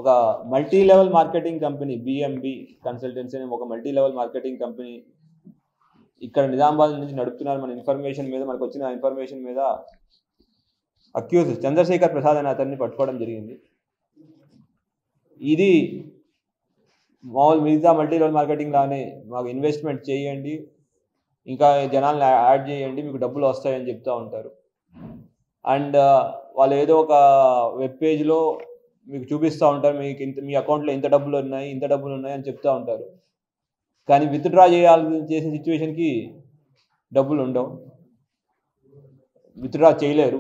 ఒక multi level marketing company BMB consultancy అనే ఒక మల్టీ లెవెల్ మార్కెటింగ్ కంపెనీ ఇక్కడ నిజామాబాద్ నుంచి నడుపుతున్నారు. మన ఇన్ఫర్మేషన్ మీద మనకు వచ్చిన ఇన్ఫర్మేషన్ మీద అక్యూజ్ చంద్రశేఖర్ ప్రసాద్ అనే అతన్ని పట్టుకోవడం జరిగింది. ఇది మామూలు మిగతా మల్టీ లెవెల్ మార్కెటింగ్ లానే మాకు ఇన్వెస్ట్మెంట్ చేయండి, ఇంకా జనాలను యాడ్ చేయండి, మీకు డబ్బులు వస్తాయని చెప్తూ ఉంటారు. అండ్ వాళ్ళు ఏదో ఒక వెబ్ పేజ్లో మీకు చూపిస్తూ ఉంటారు, మీకు మీ అకౌంట్లో ఇంత డబ్బులు ఉన్నాయి అని చెప్తూ ఉంటారు. కానీ విత్డ్రా చేసే సిచ్యువేషన్కి డబ్బులు ఉండవు, విత్డ్రా చేయలేరు.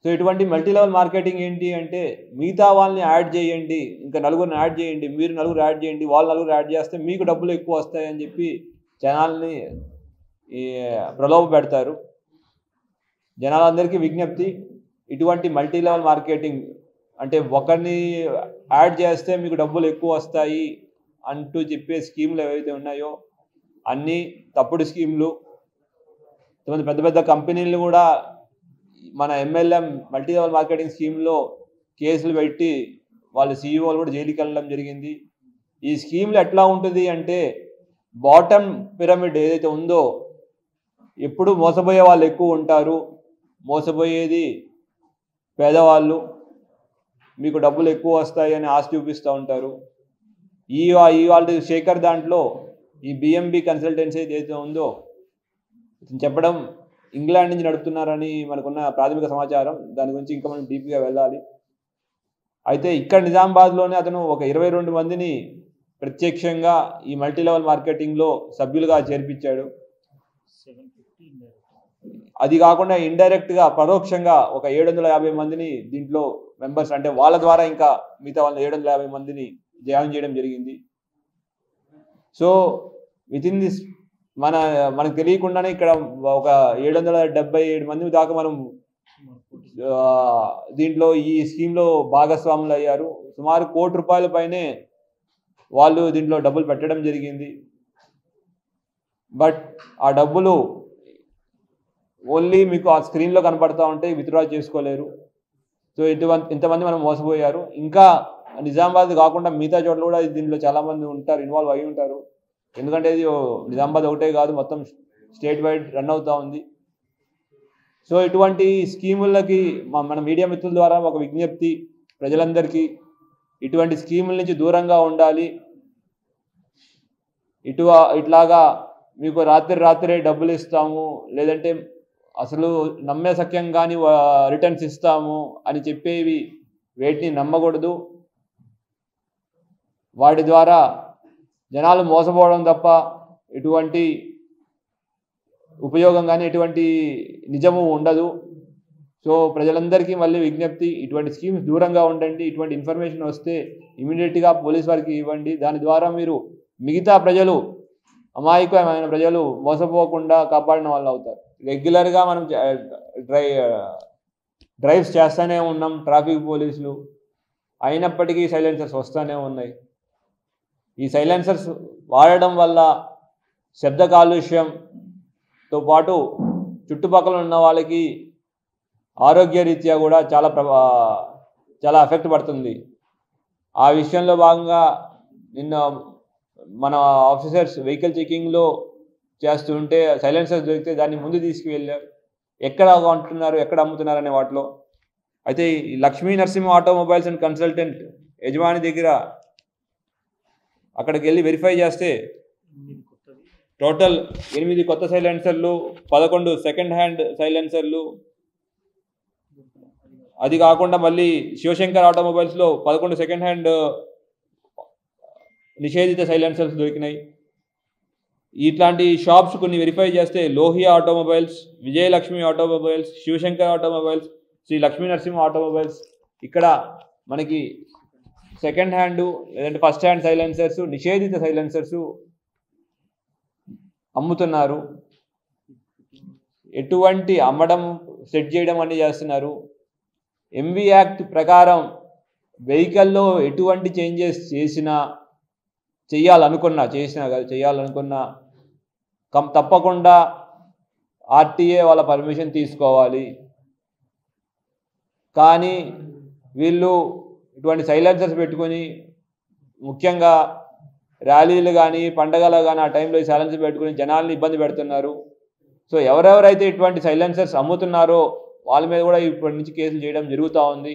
సో ఇటువంటి మల్టీ లెవెల్ మార్కెటింగ్ ఏంటి అంటే మిగతా వాళ్ళని యాడ్ చేయండి, ఇంకా నలుగురిని యాడ్ చేయండి, మీరు నలుగురు యాడ్ చేయండి, వాళ్ళు నలుగురు యాడ్ చేస్తే మీకు డబ్బులు ఎక్కువ వస్తాయని చెప్పి జనాల్ని ప్రలోభ పెడతారు. జనాలందరికీ విజ్ఞప్తి, ఇటువంటి మల్టీ లెవెల్ మార్కెటింగ్ అంటే ఒకరిని యాడ్ చేస్తే మీకు డబ్బులు ఎక్కువ వస్తాయి అంటూ చెప్పే స్కీములు ఏవైతే ఉన్నాయో అన్నీ తప్పుడు స్కీములు. పెద్ద పెద్ద కంపెనీలు కూడా మన ఎంఎల్ఎం మల్టీ లెవెల్ మార్కెటింగ్ స్కీమ్లో కేసులు పెట్టి వాళ్ళ సీఈఓలు కూడా జైలుకి వెళ్ళడం జరిగింది. ఈ స్కీమ్లు ఎట్లా ఉంటుంది అంటే బాటమ్ పిరమిడ్ ఏదైతే ఉందో ఎప్పుడు మోసపోయే వాళ్ళు ఎక్కువ ఉంటారు, మోసపోయేది పేదవాళ్ళు, మీకు డబ్బులు ఎక్కువ వస్తాయి అని ఆశ చూపిస్తూ ఉంటారు. వాళ్ళ శేఖర్ దాంట్లో ఈ బిఎంబి కన్సల్టెన్సీ ఏదైతే ఉందో చెప్పడం ఇంగ్లాండ్ నుంచి నడుపుతున్నారని మనకున్న ప్రాథమిక సమాచారం. దాని గురించి ఇంకా మనం డీప్గా వెళ్ళాలి. అయితే ఇక్కడ నిజామాబాద్లోనే అతను ఒక 22 మందిని ప్రత్యక్షంగా ఈ మల్టీ లెవెల్ మార్కెటింగ్లో సభ్యులుగా చేర్పించాడు. అది కాకుండా ఇండైరెక్ట్గా పరోక్షంగా ఒక 750 మందిని దీంట్లో మెంబర్స్ అంటే వాళ్ళ ద్వారా ఇంకా మిగతా వాళ్ళ 750 మందిని జాయిన్ చేయడం జరిగింది. సో విత్ ఇన్ దిస్ మనకు తెలియకుండానే ఇక్కడ ఒక 777 మంది దాకా మనం దీంట్లో ఈ స్కీమ్లో భాగస్వాములు అయ్యారు. సుమారు ₹1 కోటి పైనే వాళ్ళు దీంట్లో డబ్బులు పెట్టడం జరిగింది. బట్ ఆ డబ్బులు ఓన్లీ మీకు ఆ స్క్రీన్లో కనపడతా ఉంటే విత్డ్రా చేసుకోలేరు. సో ఇంతమంది మనం మోసపోయారు. ఇంకా నిజామాబాద్ కాకుండా మిగతా చోట్ల కూడా దీంట్లో చాలామంది ఉంటారు, ఇన్వాల్వ్ అయి ఉంటారు. ఎందుకంటే ఇది నిజామాబాద్ ఒకటే కాదు, మొత్తం స్టేట్ వైడ్ రన్ అవుతూ ఉంది. సో ఇటువంటి స్కీములకి మన మీడియా మిత్రుల ద్వారా ఒక విజ్ఞప్తి, ప్రజలందరికీ ఇటువంటి స్కీముల నుంచి దూరంగా ఉండాలి. ఇట్లాగా మీకు రాత్రే డబ్బులు ఇస్తాము, లేదంటే అసలు నమ్మే సఖ్యం కానీ రిటర్న్స్ ఇస్తాము అని చెప్పేవి వేటిని నమ్మకూడదు. వాటి ద్వారా జనాలు మోసపోవడం తప్ప ఎటువంటి ఉపయోగం కానీ ఎటువంటి నిజము ఉండదు. సో ప్రజలందరికీ మళ్ళీ విజ్ఞప్తి, ఇటువంటి స్కీమ్స్ దూరంగా ఉండండి. ఇటువంటి ఇన్ఫర్మేషన్ వస్తే ఇమీడియట్గా పోలీస్ వారికి ఇవ్వండి. దాని ద్వారా మీరు మిగతా ప్రజలు, అమాయకమైన ప్రజలు మోసపోకుండా కాపాడిన వాళ్ళు అవుతారు. రెగ్యులర్గా మనం డ్రైవ్స్ చేస్తూనే ఉన్నాం, ట్రాఫిక్ పోలీసులు, అయినప్పటికీ సైలెన్సర్స్ వస్తూనే ఉన్నాయి. ఈ సైలెన్సర్స్ వాడడం వల్ల శబ్ద కాలుష్యంతో పాటు చుట్టుపక్కల ఉన్న వాళ్ళకి ఆరోగ్యరీత్యా కూడా చాలా ఎఫెక్ట్ పడుతుంది. ఆ విషయంలో భాగంగా నిన్న మన ఆఫీసర్స్ వెహికల్ చెకింగ్లో చేస్తుంటే సైలెన్సర్స్ దొరికితే దాన్ని ముందు తీసుకువెళ్ళారు. ఎక్కడ కొంటున్నారు, ఎక్కడ అమ్ముతున్నారు అనే వాటిలో. అయితే ఈ Lakshmi Narasimha automobiles and consultant యజమాని దగ్గర అక్కడికి వెళ్ళి వెరిఫై చేస్తే టోటల్ 8 కొత్త సైలెన్సర్లు, 11 సెకండ్ హ్యాండ్ సైలెన్సర్లు, అది కాకుండా మళ్ళీ శివశంకర్ ఆటోమొబైల్స్లో 11 సెకండ్ హ్యాండ్ నిషేధిత సైలెన్సర్స్ దొరికినాయి. ఇట్లాంటి షాప్స్ కొన్ని వెరిఫై చేస్తే Lohia automobiles, Vijayalakshmi automobiles, Shivashankar automobiles, Shri Lakshmi Narasimha automobiles, ఇక్కడ మనకి సెకండ్ హ్యాండ్ లేదంటే ఫస్ట్ హ్యాండ్ సైలెన్సర్స్, నిషేధిత సైలెన్సర్స్ అమ్ముతున్నారు. ఎటువంటి అమ్మడం, సెట్ చేయడం అన్నీ చేస్తున్నారు. ఎంవి యాక్ట్ ప్రకారం వెహికల్లో ఎటువంటి చేంజెస్ చేయాలనుకున్నా తప్పకుండా ఆర్టీఏ వాళ్ళ పర్మిషన్ తీసుకోవాలి. కానీ వీళ్ళు ఇటువంటి సైలెన్సర్స్ పెట్టుకొని ముఖ్యంగా ర్యాలీలు కానీ పండగలు కానీ ఆ టైంలో ఈ సైలెన్సర్ పెట్టుకుని జనాల్ని ఇబ్బంది పెడుతున్నారు. సో ఎవరెవరైతే ఇటువంటి సైలెన్సర్స్ అమ్ముతున్నారో వాళ్ళ మీద కూడా ఇప్పటి నుంచి కేసులు చేయడం జరుగుతూ ఉంది.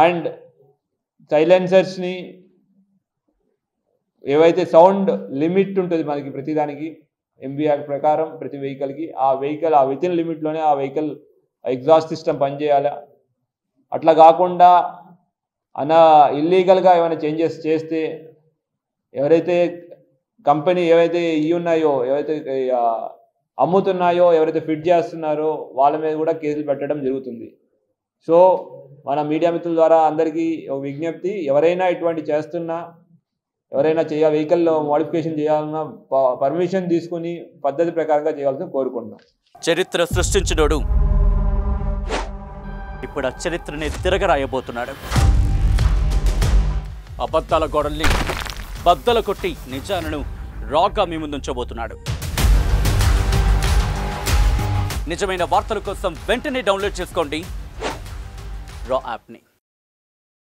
అండ్ సైలెన్సర్స్ని ఏవైతే సౌండ్ లిమిట్ ఉంటుంది మనకి ప్రతిదానికి ఎంబీ యాక్ట్ ప్రకారం ప్రతి వెహికల్కి ఆ వితిన్ లిమిట్లోనే ఆ వెహికల్ ఎగ్జాస్ట్ సిస్టమ్ పనిచేయాలి. అట్లా కాకుండా ఇల్లీగల్గా ఏమైనా చేంజెస్ చేస్తే ఎవరైతే కంపెనీ ఏవైతే ఉన్నాయో ఏవైతే అమ్ముతున్నాయో ఎవరైతే ఫిట్ చేస్తున్నారో వాళ్ళ మీద కూడా కేసులు పెట్టడం జరుగుతుంది. సో మన మీడియా మిత్రుల ద్వారా అందరికీ విజ్ఞప్తి, ఎవరైనా ఇటువంటి చేస్తున్నా ఎవరైనా వెహికల్లో మోడిఫికేషన్ చేయాలన్నా పర్మిషన్ తీసుకుని పద్ధతి ప్రకారంగా చేయాల్సిన కోరుకుంటున్నాం. చరిత్ర సృష్టించినోడు ఇప్పుడు ఆ చరిత్రని తిరగరాయబోతున్నాడు. అబద్ధాల గోడల్ని బద్దలు కొట్టి నిజాలను రాగా మీ ముందుంచబోతున్నాడు. నిజమైన వార్తల కోసం వెంటనే డౌన్లోడ్ చేసుకోండి రా యాప్ని.